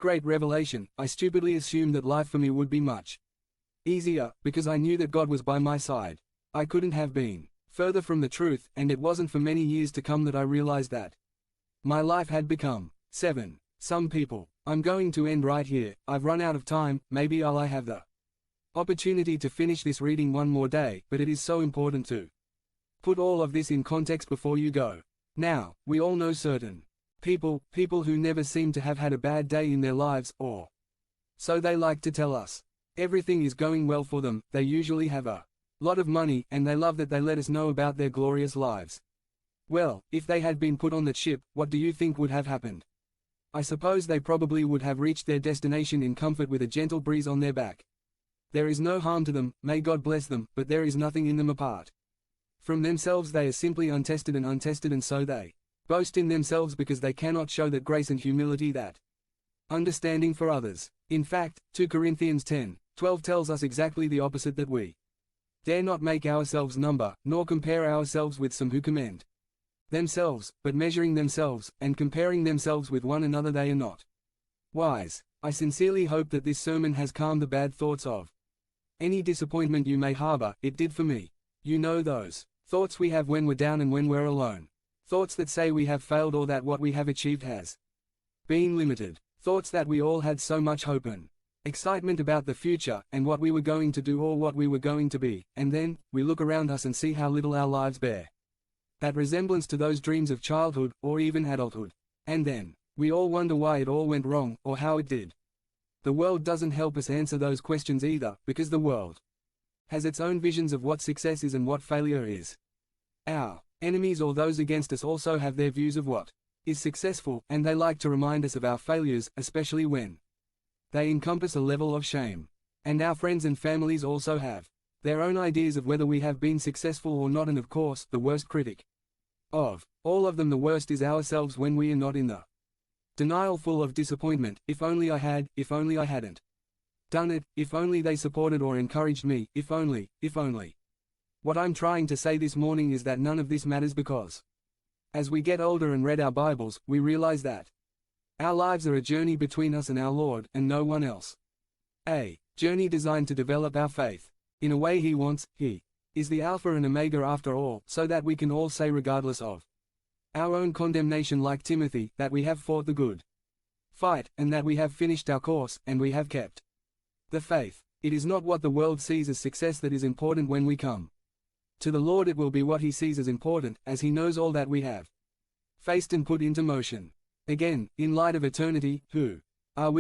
great revelation, I stupidly assumed that life for me would be much easier, because I knew that God was by my side. I couldn't have been further from the truth, and it wasn't for many years to come that I realized that my life had become 7. Some people. I'm going to end right here. I've run out of time. Maybe I have the opportunity to finish this reading one more day, but it is so important to put all of this in context before you go. Now, we all know certain people who never seem to have had a bad day in their lives, or so they like to tell us. Everything is going well for them, they usually have a lot of money, and they love that they let us know about their glorious lives. Well, if they had been put on that ship, what do you think would have happened? I suppose they probably would have reached their destination in comfort with a gentle breeze on their back. There is no harm to them, may God bless them, but there is nothing in them apart from themselves. They are simply untested, and so they boast in themselves because they cannot show that grace and humility, that understanding for others. In fact, 2 Corinthians 10:12 tells us exactly the opposite, that we dare not make ourselves number, nor compare ourselves with some who commend themselves, but measuring themselves, and comparing themselves with one another, they are not wise. I sincerely hope that this sermon has calmed the bad thoughts of any disappointment you may harbor. It did for me. You know those thoughts we have when we're down and when we're alone. Thoughts that say we have failed, or that what we have achieved has been limited. Thoughts that we all had so much hope and excitement about the future, and what we were going to do or what we were going to be, and then, we look around us and see how little our lives bear that resemblance to those dreams of childhood, or even adulthood. And then, we all wonder why it all went wrong, or how it did. The world doesn't help us answer those questions either, because the world has its own visions of what success is and what failure is. Our enemies, or those against us, also have their views of what is successful, and they like to remind us of our failures, especially when they encompass a level of shame. And our friends and families also have their own ideas of whether we have been successful or not, and of course, the worst critic of all of them, the worst, is ourselves when we are not in the denial full of disappointment. If only I had, if only I hadn't done it, if only they supported or encouraged me, if only, if only. What I'm trying to say this morning is that none of this matters, because as we get older and read our Bibles, we realize that our lives are a journey between us and our Lord, and no one else. A journey designed to develop our faith in a way He wants. He is the Alpha and Omega after all, so that we can all say, regardless of our own condemnation, like Timothy, that we have fought the good fight, and that we have finished our course, and we have kept the faith. It is not what the world sees as success that is important when we come to the Lord. It will be what He sees as important, as He knows all that we have faced and put into motion. Again, in light of eternity, who